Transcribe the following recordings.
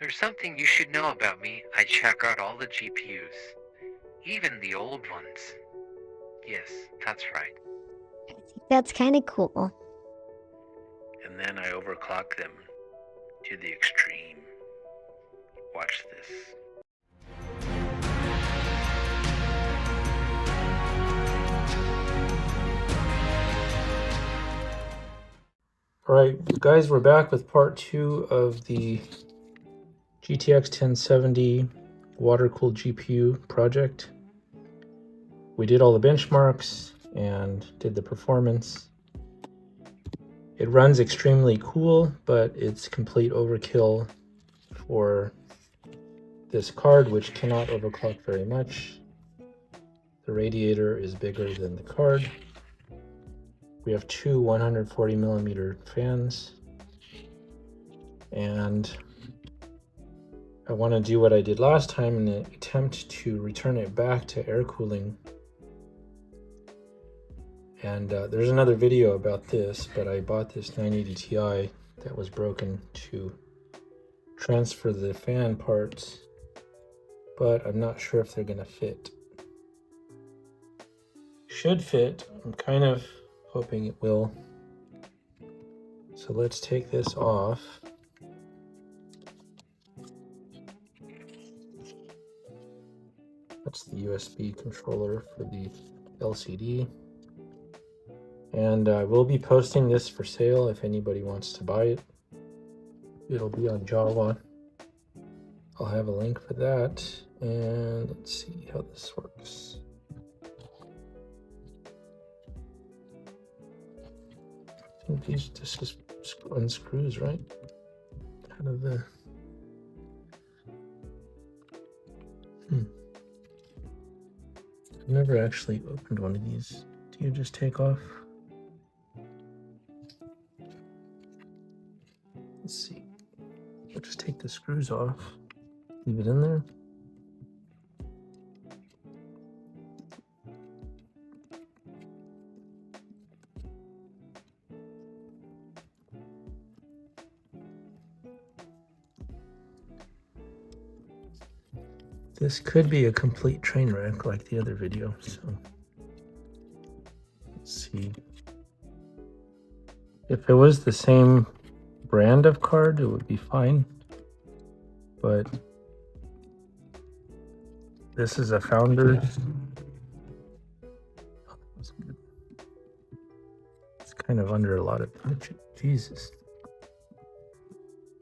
There's something you should know about me. I check out all the GPUs, even the old ones. Yes, that's right. I think that's kind of cool. And then I overclock them to the extreme. Watch this. Alright, guys, we're back with part 2 of the GTX1070 Watercooled GPU project. We did all the benchmarks and did the performance. It runs extremely cool, but it's complete overkill for this card, which cannot overclock very much. The radiator is bigger than the card. We have two 140mm fans, and I want to do what I did last time in an attempt to return it back to air cooling. And there's another video about this, but I bought this 980 Ti that was broken to transfer the fan parts, but I'm not sure if they're going to fit. Should fit. I'm kind of hoping it will. So let's take this off. That's the USB controller for the LCD. And we'll be posting this for sale if anybody wants to buy it. It'll be on Java. I'll have a link for that. And let's see how this works. I think this just unscrews, right? Out of the... I've never actually opened one of these. Do you just take off? Let's see. I'll just take the screws off. Leave it in there. This could be a complete train wreck like the other video, so let's see. If it was the same brand of card, it would be fine, but this is a Founders. It's kind of under a lot of tension. Jesus.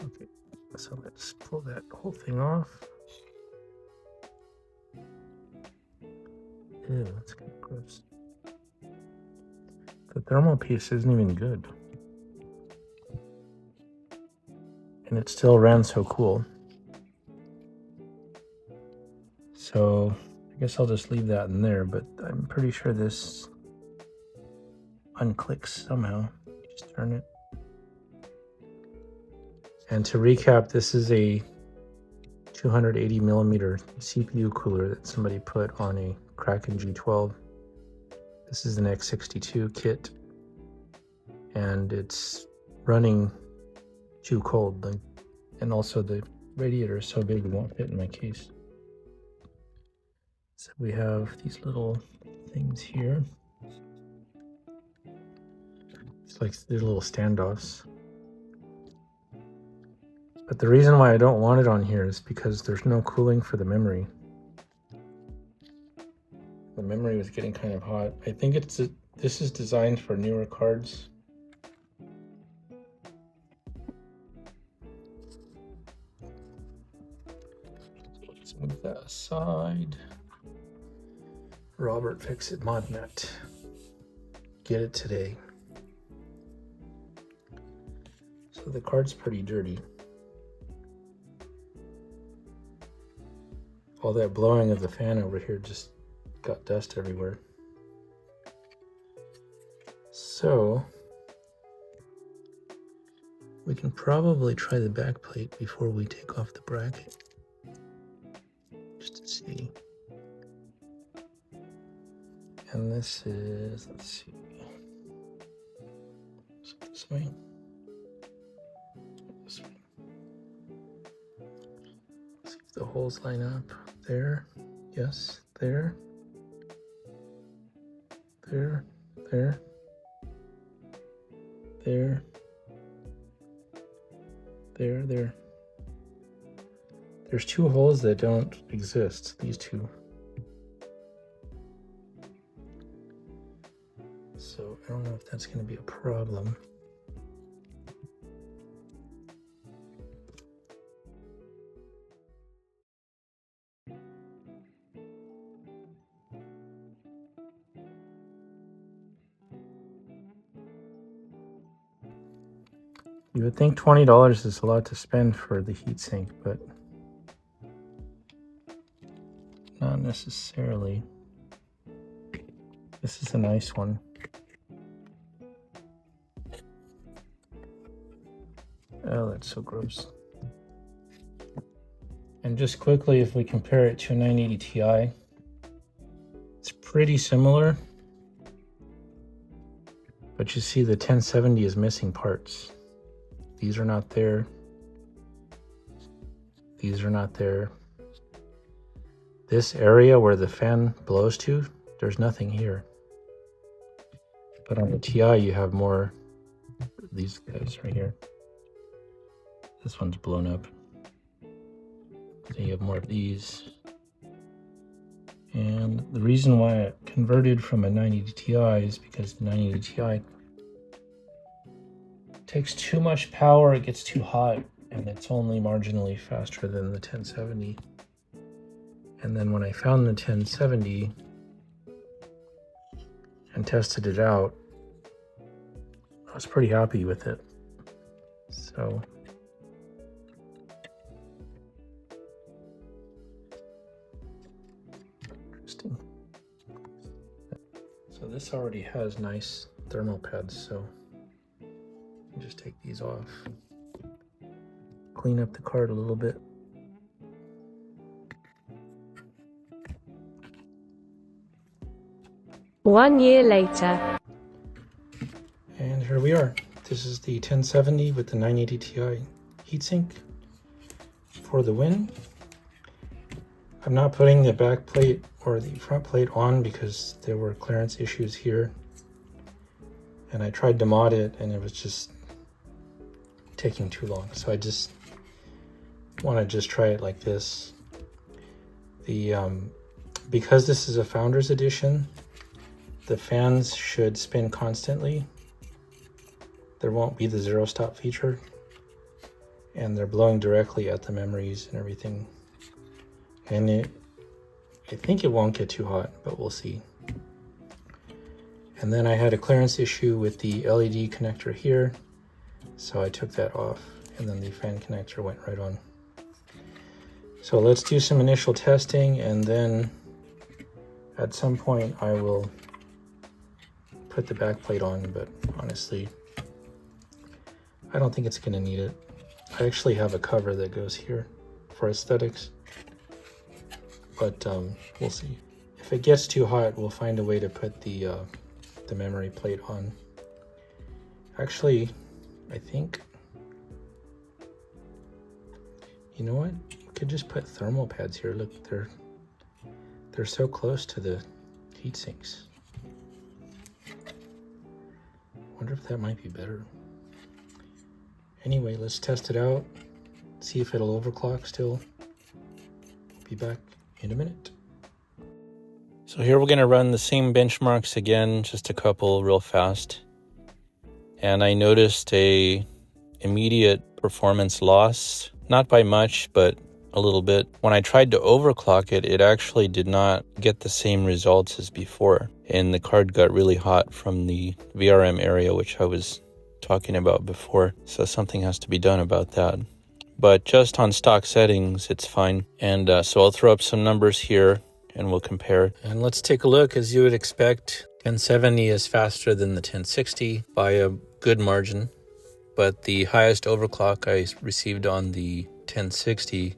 Okay, so let's pull that whole thing off. Ew, that's kind of gross. The thermal piece isn't even good. And it still ran so cool. So I guess I'll just leave that in there, but I'm pretty sure this unclicks somehow. Just turn it. And to recap, this is a 280mm CPU cooler that somebody put on a Kraken G12. This is an X62 kit, and it's running too cold, and also the radiator is so big it won't fit in my case. So we have these little things here. It's like these little standoffs. But the reason why I don't want it on here is because there's no cooling for the memory. The memory was getting kind of hot. I think this is designed for newer cards. So let's move that aside. Robert Fix-It ModNet. Get it today. So the card's pretty dirty. All that blowing of the fan over here just got dust everywhere. So we can probably try the back plate before we take off the bracket, just to see. And this is, let's see, so this way, this way. the holes line up. There, yes, there, there, there, there, there. There's two holes that don't exist, these two. So I don't know if that's going to be a problem. You would think $20 is a lot to spend for the heatsink, but not necessarily. This is a nice one. Oh, that's so gross. And just quickly, if we compare it to a 980 Ti, it's pretty similar. But you see the 1070 is missing parts. These are not there. These are not there. This area where the fan blows to, there's nothing here. But on the Ti, you have more, these guys right here. This one's blown up. So you have more of these. And the reason why I converted from a 980 Ti is because the 980 Ti takes too much power, it gets too hot, and it's only marginally faster than the 1070. And then when I found the 1070 and tested it out, I was pretty happy with it. So interesting. So this already has nice thermal pads, so just take these off, clean up the card a little bit. One year later. And here we are. This is the 1070 with the 980 Ti heatsink for the win. I'm not putting the back plate or the front plate on because there were clearance issues here. And I tried to mod it and it was just taking too long. So I just want to just try it like this. The because this is a Founders Edition, the fans should spin constantly. There won't be the zero stop feature. And they're blowing directly at the memories and everything. And I think it won't get too hot, but we'll see. And then I had a clearance issue with the LED connector here. So I took that off and then the fan connector went right on. So let's do some initial testing and then at some point I will put the back plate on, but honestly, I don't think it's gonna need it. I actually have a cover that goes here for aesthetics, but we'll see. If it gets too hot, we'll find a way to put the memory plate on. Actually, I think, you know what? We could just put thermal pads here. Look, they're so close to the heat sinks. Wonder if that might be better. Anyway, let's test it out. See if it'll overclock still. Be back in a minute. So here we're gonna run the same benchmarks again, just a couple real fast. And I noticed a immediate performance loss, not by much, but a little bit. When I tried to overclock it, it actually did not get the same results as before. And the card got really hot from the VRM area, which I was talking about before. So something has to be done about that. But just on stock settings, it's fine. And so I'll throw up some numbers here and we'll compare. And let's take a look. As you would expect, 1070 is faster than the 1060 by a good margin. But the highest overclock I received on the 1060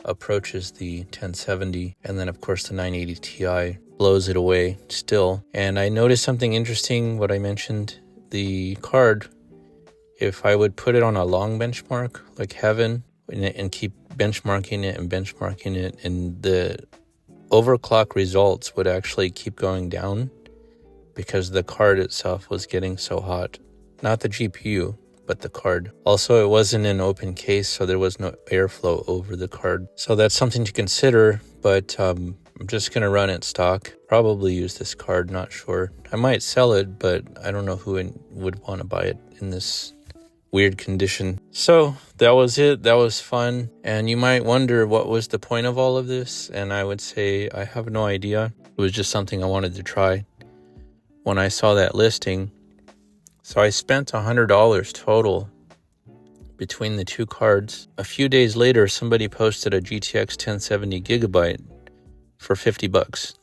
approaches the 1070. And then of course the 980 Ti blows it away still. And I noticed something interesting, what I mentioned, the card, if I would put it on a long benchmark like Heaven and keep benchmarking it, and the overclock results would actually keep going down because the card itself was getting so hot. Not the GPU, but the card. Also, it wasn't an open case, so there was no airflow over the card. So that's something to consider, but I'm just going to run it stock. Probably use this card, not sure. I might sell it, but I don't know who would want to buy it in this weird condition. So that was it. That was fun. And you might wonder what was the point of all of this. And I would say I have no idea. It was just something I wanted to try when I saw that listing. So I spent $100 total between the two cards. A few days later, somebody posted a GTX 1070 gigabyte for $50.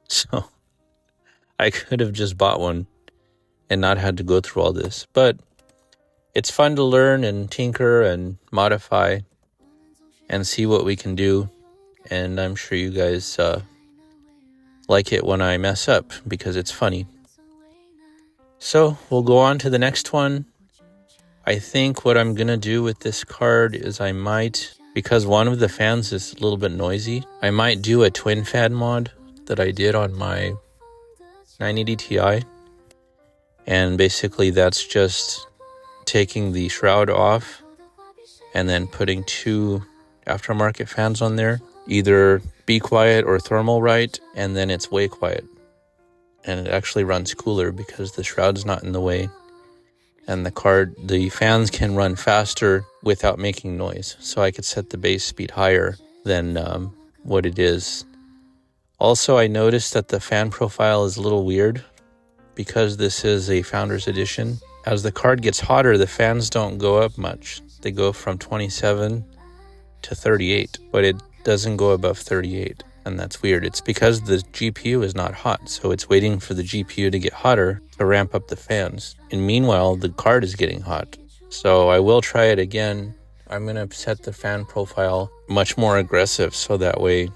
So I could have just bought one and not had to go through all this. But it's fun to learn and tinker and modify and see what we can do. And I'm sure you guys like it when I mess up because it's funny. So we'll go on to the next one. I think what I'm going to do with this card is I might, because one of the fans is a little bit noisy, I might do a twin fan mod that I did on my 980 Ti. And basically that's just taking the shroud off and then putting two aftermarket fans on there, either Be Quiet or Thermal Right, and then it's way quiet. And it actually runs cooler because the shroud's not in the way. And the fans can run faster without making noise. So I could set the base speed higher than what it is. Also, I noticed that the fan profile is a little weird because this is a Founders Edition. As the card gets hotter, the fans don't go up much. They go from 27 to 38, but it doesn't go above 38. And that's weird. It's because the GPU is not hot, so it's waiting for the GPU to get hotter to ramp up the fans. And meanwhile, the card is getting hot. So I will try it again. I'm going to set the fan profile much more aggressive, so that way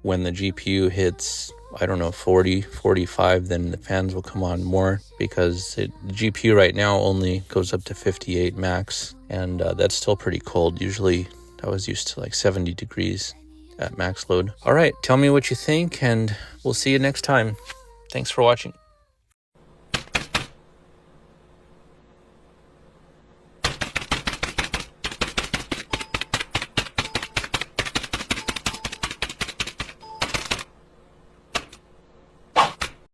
when the GPU hits, I don't know, 40, 45, then the fans will come on more, because the GPU right now only goes up to 58 max, and that's still pretty cold. Usually I was used to like 70 degrees at max load. All right, tell me what you think, and we'll see you next time. Thanks for watching.